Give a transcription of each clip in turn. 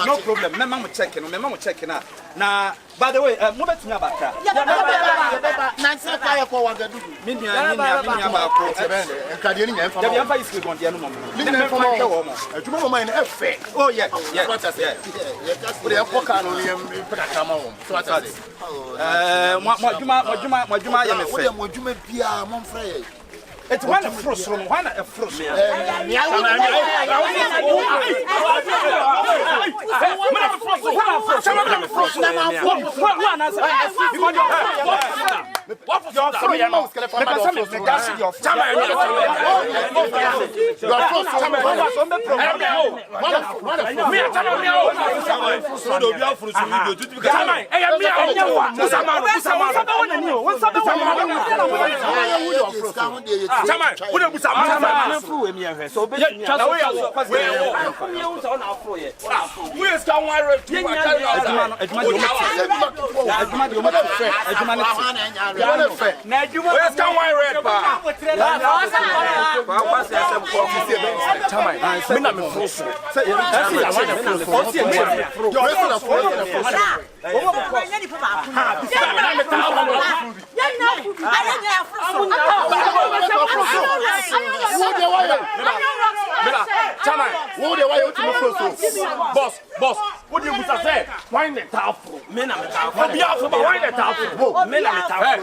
No problem. Mama checking. Now, by the way, move to Nabaka. Nancy, fire for one. Oh, yeah. It's one of frost room, one of frost. Chama, we don't so Boss, what do you say? Why the top? Men are the top. Why the top? Men are the top.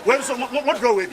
When so what draw with?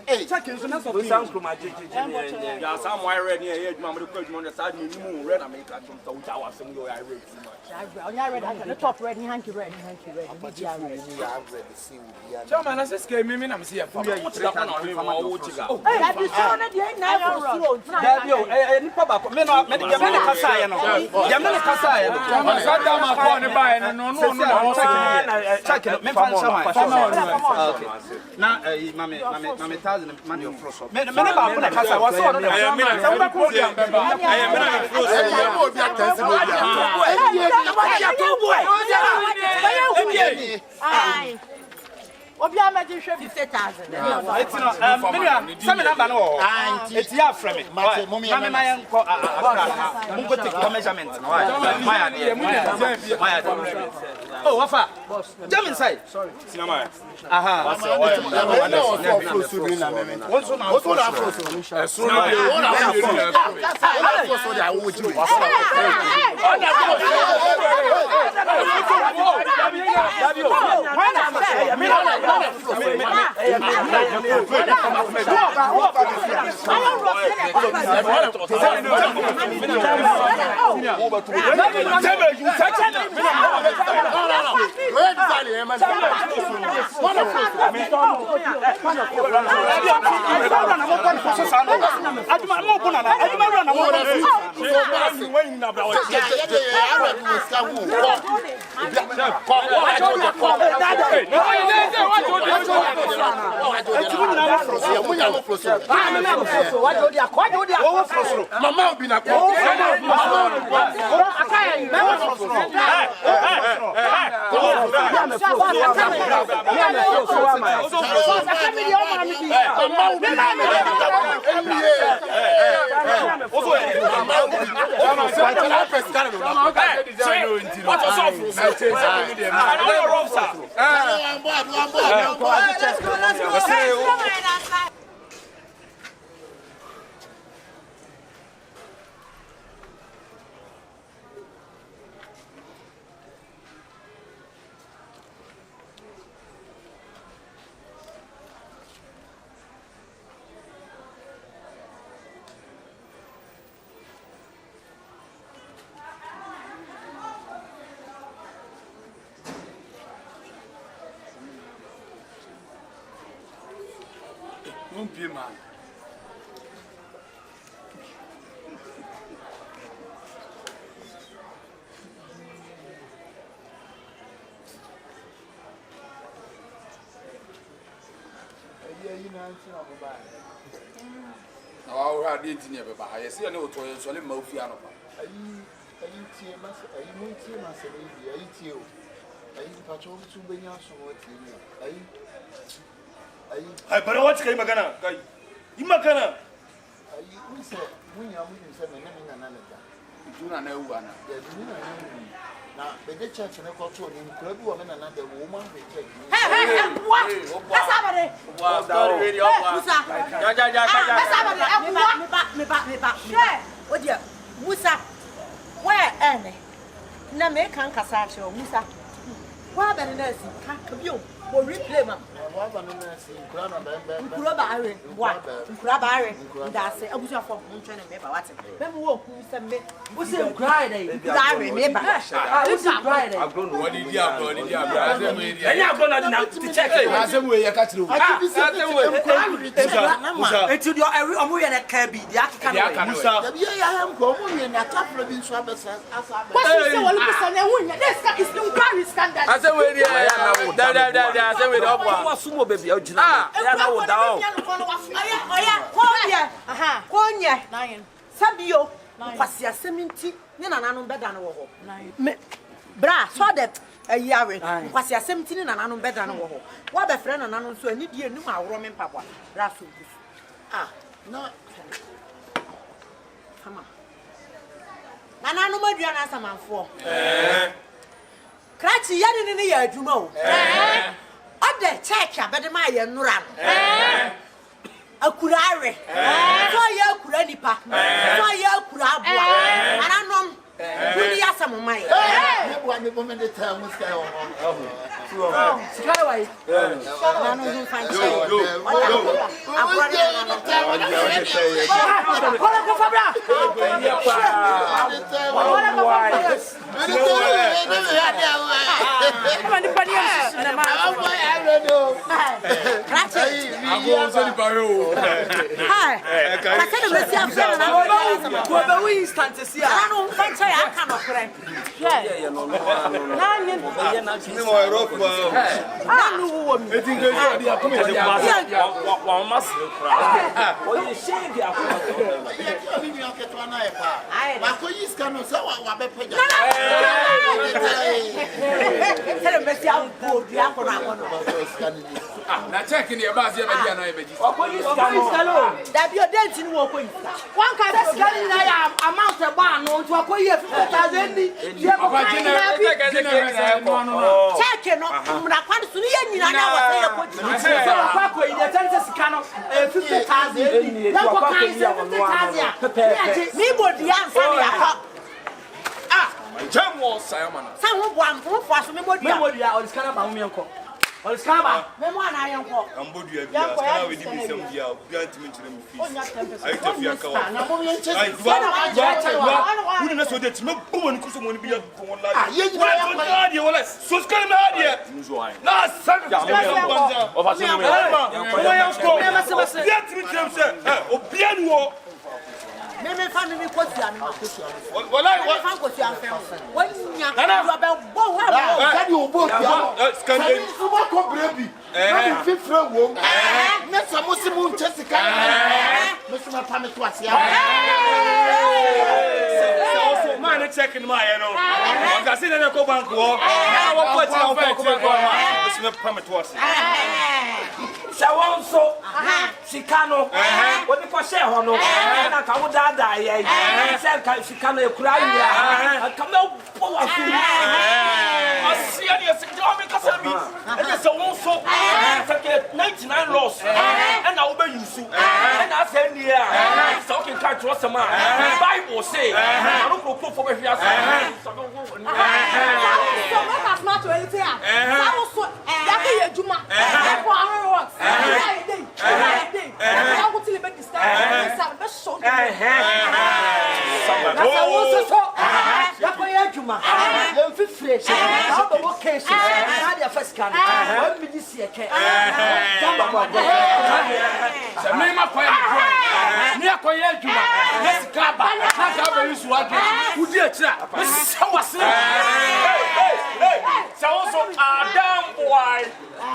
Hey, check in some of sound from my yeah, some wire red here, Mamma, the question on the side, you red, I make that some tower, some I read too much. I read the top red, hanky red. German, I just came in, I'm seeing a full year. mame 1,000 money of frost. Me ba ko na kasa wa so no. Obi amaji hwe 50,000. Eti no Miriam, some number no. Eti ya frame me. Mame ma yen ko munko take measurement no. My idea. Oh, wafa. Jam inside. Sorry. Sinama. Aha. Mama be na man. Now I didn't never buy. I see an old toy, so let me move you. Ay, pero what's going magana? Guy, you magana. You said, when you are moving 7 and you don't know one. Now, the church and the culture in club woman and another woman will take me. What? That's happening. What's that radio? Oh dear, Musa, where Annie? Name can't cassage or Musa. Why the nurse can't you? Or replay, ma'am. Kurabari, what? Kurabari, that's it. I was for Munchen and Beba. What's it? Then walk, who's a Friday? I remember. I was a Friday. I've grown what did you have? What did you have? And you're going to check it. I said, we are catching. Until you're a movie and a cabby, the African. I am going in a couple of inch. What's it's no Paris scandal. I said, I said, we don't want sumo baby. Sabio, Passia Seminti, Nana better than Bra, saw that a year, Passia 17 and Anon better than what a friend and Anon so I need you knew my Roman Papa. Rasu. No. Come on. Nana no more Diana Saman for. Cratchy Yan in the year, you know. Other church, but my Nuran. A curare. Fire curanipa. Fire curabua. And I know. Really, some of my one woman the term was going on. Skyway. I know you find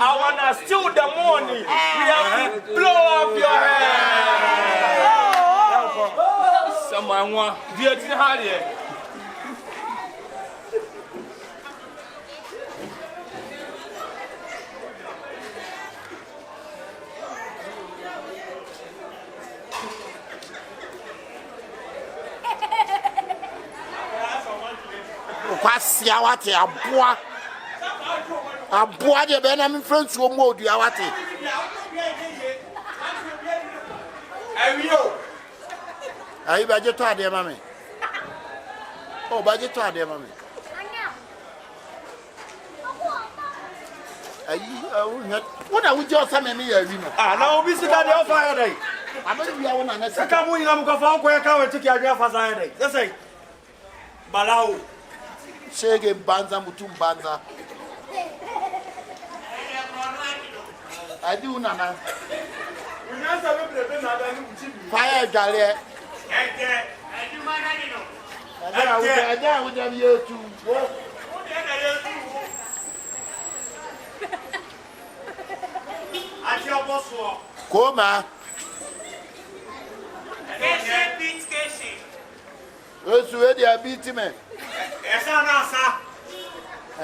I wanna steal the money. We have to blow up your head. Someone want to hard here. Kwasi awate aboa de be na me friends wo mo du awate ayi ba je to ade ma me o ba je to ade ma me ayi wona wo je o sa me me ya wi no na obi sika de o fa ya dai abeli wi awona na sika mu ina mu ko fa ko ya ka we tiki adwa fa sa ya dai say balao shege mbanza mutu mbanza adi unana unasa bebre na ada ni uchibi fire gale adi mana ni no ada uja yetu wo na yetu ati oboso koma ese beat keshi osu e dia beat me esa na asa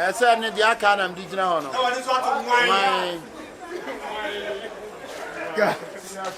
esa ni dia ka na mdi gina ho no e wani so ato nwan God.